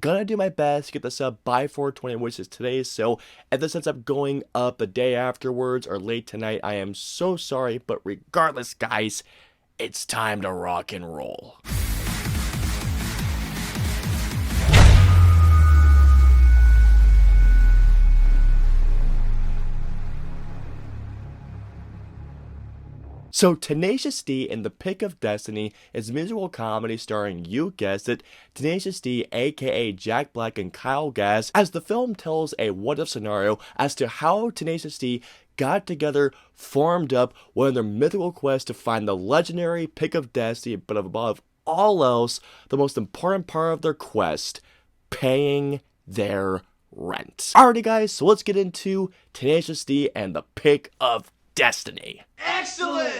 Gonna do my best to get this up by 420, which is today, so if this ends up going up the day afterwards or late tonight, I am so sorry, but regardless, guys, it's time to rock and roll. So, Tenacious D in The Pick of Destiny is a musical comedy starring, you guessed it, Tenacious D, aka Jack Black and Kyle Gass, as the film tells a what-if scenario as to how Tenacious D got together, formed up, went on their mythical quest to find the legendary Pick of Destiny, but above all else, the most important part of their quest, paying their rent. Alrighty guys, so let's get into Tenacious D and The Pick of Destiny. Excellent!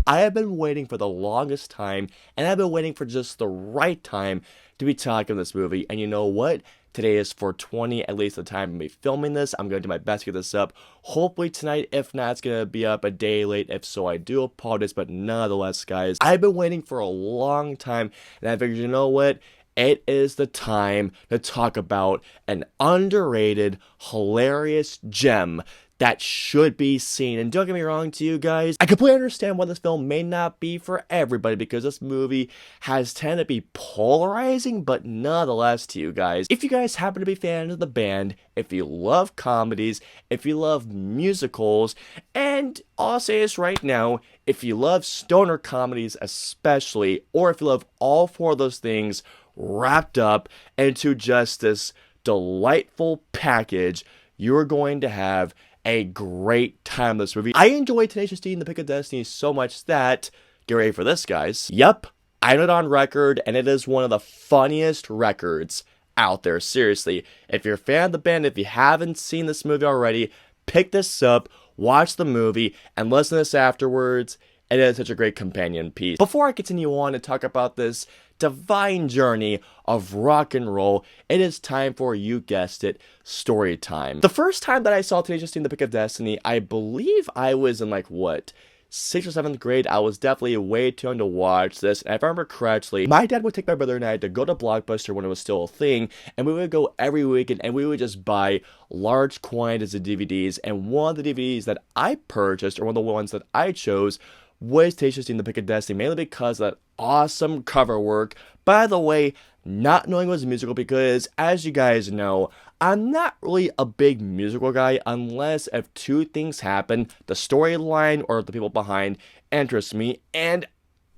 I have been waiting for the longest time, and I've been waiting for just the right time to be talking this movie, and you know what? Today is 420, at least the time of me filming this. I'm going to do my best to get this up. Hopefully tonight, if not, it's going to be up a day late. If so, I do apologize, but nonetheless, guys, I've been waiting for a long time, and I figured, you know what? It is the time to talk about an underrated, hilarious gem that should be seen. And don't get me wrong to you guys, I completely understand why this film may not be for everybody, because this movie has tended to be polarizing, but nonetheless to you guys, if you guys happen to be fans of the band, if you love comedies, if you love musicals, and I'll say this right now, if you love stoner comedies especially, or if you love all four of those things wrapped up into just this delightful package, you're going to have a great time with this movie. I enjoyed Tenacious D and The Pick of Destiny so much that, get ready for this, guys. Yep, I know it on record, and it is one of the funniest records out there. Seriously, if you're a fan of the band, if you haven't seen this movie already, pick this up, watch the movie, and listen to this afterwards. It is such a great companion piece. Before I continue on and talk about this divine journey of rock and roll, it is time for, you guessed it, story time. The first time that I saw Tenacious D in The Pick of Destiny, I believe I was in 6th or 7th grade. I was definitely way too young to watch this, and if I remember correctly, my dad would take my brother and I to go to Blockbuster when it was still a thing, and we would go every weekend, and we would just buy large quantities of DVDs, and one of the DVDs that I purchased, or one of the ones that I chose, was Tenacious D in The Pick of Destiny, mainly because of that awesome cover work. By the way, not knowing it was a musical, because as you guys know, I'm not really a big musical guy unless if two things happen, the storyline or the people behind interest me, and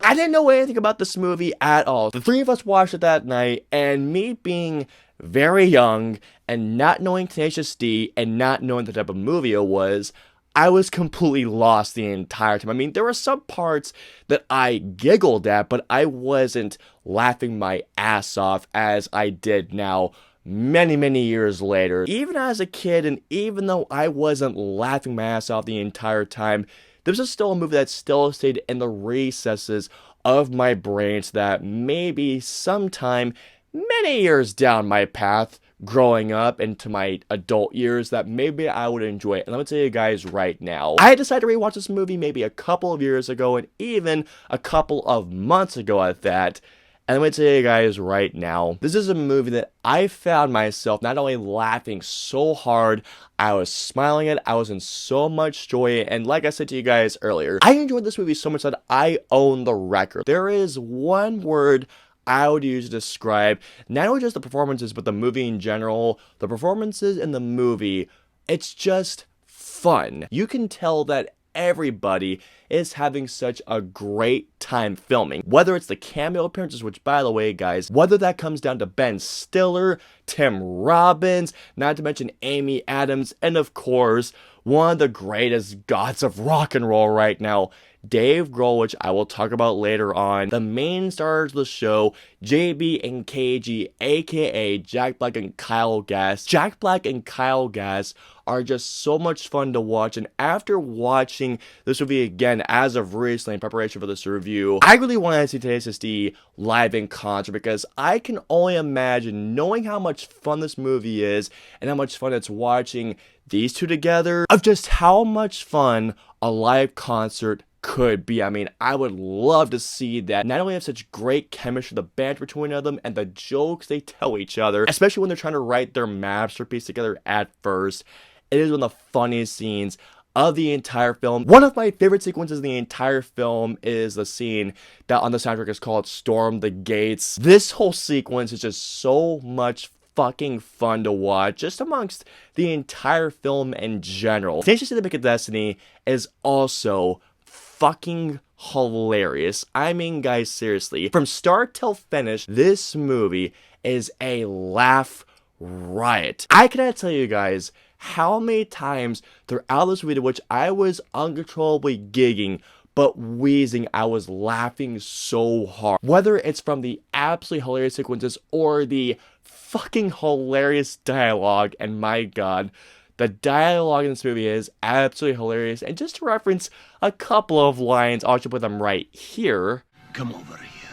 I didn't know anything about this movie at all. The three of us watched it that night, and me being very young and not knowing Tenacious D and not knowing the type of movie it was, I was completely lost the entire time. I mean, there were some parts that I giggled at, but I wasn't laughing my ass off as I did now many years later. Even as a kid, and even though I wasn't laughing my ass off the entire time, this is still a movie that still stayed in the recesses of my brain, so that maybe sometime many years down my path, growing up into my adult years, that maybe I would enjoy it. And let me tell you guys right now, I decided to rewatch this movie maybe a couple of years ago, and even a couple of months ago at that. And let me tell you guys right now, this is a movie that I found myself not only laughing so hard, I was smiling at it, I was in so much joy, and like I said to you guys earlier, I enjoyed this movie so much that I own the record. There is one word I would use to describe not only just the performances, but the movie in general. The performances in the movie, it's just fun. You can tell that everybody is having such a great time filming. Whether it's the cameo appearances, which by the way, guys, whether that comes down to Ben Stiller, Tim Robbins, not to mention Amy Adams, and of course, one of the greatest gods of rock and roll right now, Dave Grohl, which I will talk about later on. The main stars of the show, JB and KG, aka Jack Black and Kyle Gass. Jack Black and Kyle Gass are just so much fun to watch, and after watching this movie again as of recently in preparation for this review, I really want to see Tenacious D live in concert, because I can only imagine, knowing how much fun this movie is and how much fun it's watching these two together, of just how much fun a live concert could be. I mean, I would love to see that. Not only have such great chemistry, the banter between them, and the jokes they tell each other, especially when they're trying to write their masterpiece together at first. It is one of the funniest scenes of the entire film. One of my favorite sequences in the entire film is the scene that on the soundtrack is called Storm the Gates. This whole sequence is just so much fucking fun to watch, just amongst the entire film in general. Tenacious in the Pick of Destiny is also fucking hilarious. I mean, guys, seriously, from start till finish, this movie is a laugh riot. I cannot tell you guys how many times throughout this video, which I was uncontrollably gigging, but wheezing, I was laughing so hard. Whether it's from the absolutely hilarious sequences or the fucking hilarious dialogue, and my god, the dialogue in this movie is absolutely hilarious. And just to reference a couple of lines, I'll just put them right here. Come over here.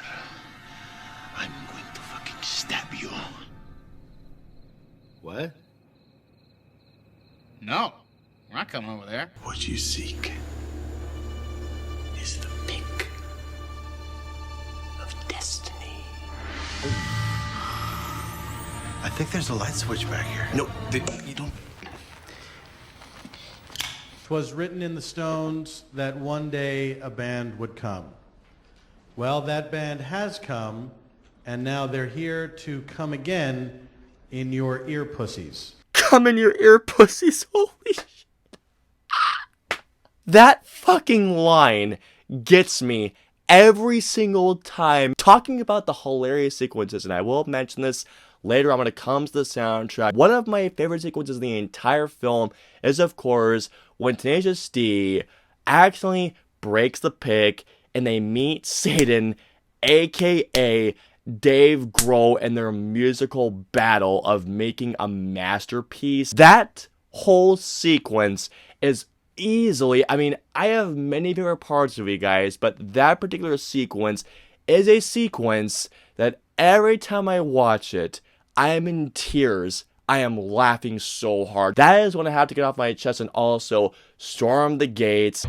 I'm going to fucking stab you. What? No, we're not coming over there. What you seek is the pick of destiny. I think there's a light switch back here. No, you don't. 'Twas written in the stones that one day a band would come. Well, that band has come, and now they're here to come again in your ear pussies. Come in your ear, pussies. Holy shit. That fucking line gets me every single time. Talking about the hilarious sequences, and I will mention this later on when it comes to the soundtrack. One of my favorite sequences in the entire film is, of course, when Tenacious D accidentally breaks the pick and they meet Satan, aka Dave Grohl, in their musical battle of making a masterpiece. That whole sequence is easily, I mean, I have many favorite parts of you guys, but that particular sequence is a sequence that every time I watch it, I am in tears. I am laughing so hard. That is what I have to get off my chest, and also Storm the Gates.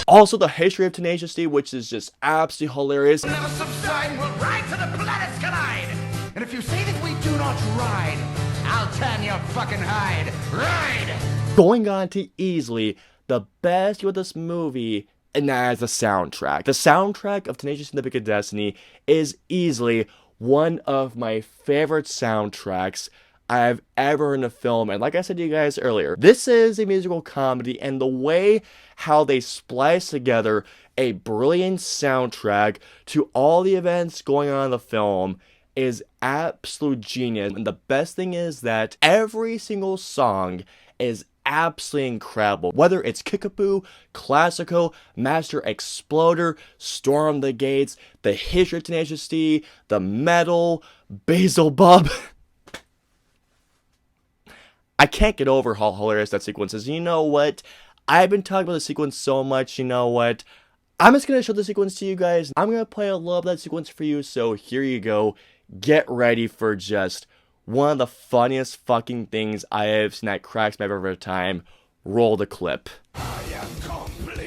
Also, the history of Tenacious D, which is just absolutely hilarious. Never subside, we'll ride to the planets collide. And if you say that we do not ride, I'll tan your fucking hide. Ride! Going on to easily the best with this movie, and that is the soundtrack. The soundtrack of Tenacious in the Pick of Destiny is easily one of my favorite soundtracks I've ever in a film. And like I said to you guys earlier, this is a musical comedy, and the way how they splice together a brilliant soundtrack to all the events going on in the film is absolute genius. And the best thing is that every single song is absolutely incredible. Whether it's Kickapoo, Classico, Master Exploder, Storm the Gates, the history of Tenacious D, the metal, Basil Bub. I can't get over how hilarious that sequence is. You know what? I've been talking about the sequence so much, you know what? I'm just going to show the sequence to you guys. I'm going to play a little of that sequence for you, so here you go. Get ready for just one of the funniest fucking things I have seen that cracks me up every time. Roll the clip. I am complete.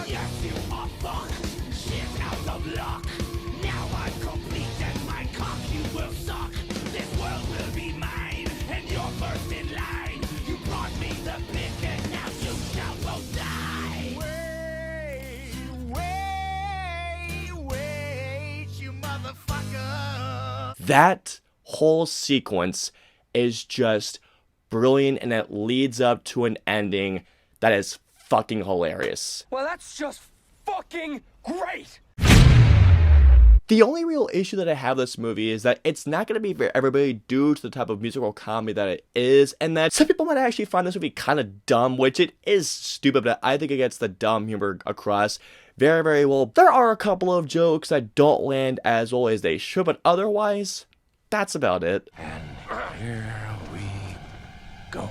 Yes, you are fuck. Shit out of luck. Now I'm complete and my cock you will suck. This world will be mine and you're first in line. You brought me the pick and now you shall both die. Wait, you motherfucker. That whole sequence is just brilliant, and it leads up to an ending that is fucking hilarious. Well, that's just fucking great! The only real issue that I have with this movie is that it's not going to be for everybody due to the type of musical comedy that it is, and that some people might actually find this movie kind of dumb, which it is stupid, but I think it gets the dumb humor across very, very well. There are a couple of jokes that don't land as well as they should, but otherwise, that's about it. And here we go.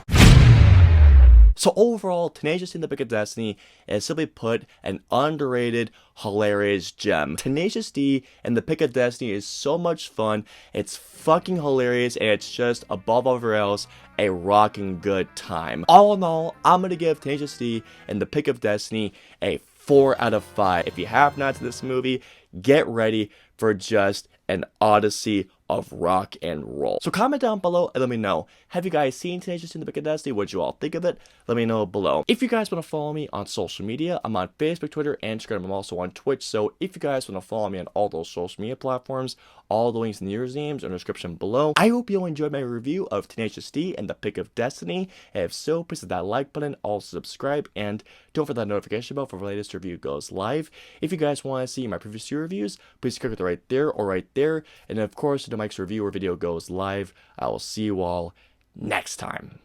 So overall, Tenacious D and the Pick of Destiny is simply put an underrated, hilarious gem. Tenacious D and the Pick of Destiny is so much fun, it's fucking hilarious, and it's just, above all else, a rocking good time. All in all, I'm gonna give Tenacious D and the Pick of Destiny a 4 out of 5. If you have not seen this movie, get ready for just an odyssey of rock and roll. So comment down below and let me know, have you guys seen Tenacious D and the Pick of Destiny? What you all think of it? Let me know below. If you guys want to follow me on social media, I'm on Facebook, Twitter, and Instagram. I'm also on Twitch. So if you guys want to follow me on all those social media platforms, all the links in the usernames are in the description below. I hope you all enjoyed my review of Tenacious D and the Pick of Destiny. And if so, please hit that like button, also subscribe, and don't forget that notification bell for the latest review goes live. If you guys want to see my previous 2 reviews, please click it right there or right there. And of course, the Mike's review or video goes live. I will see you all next time.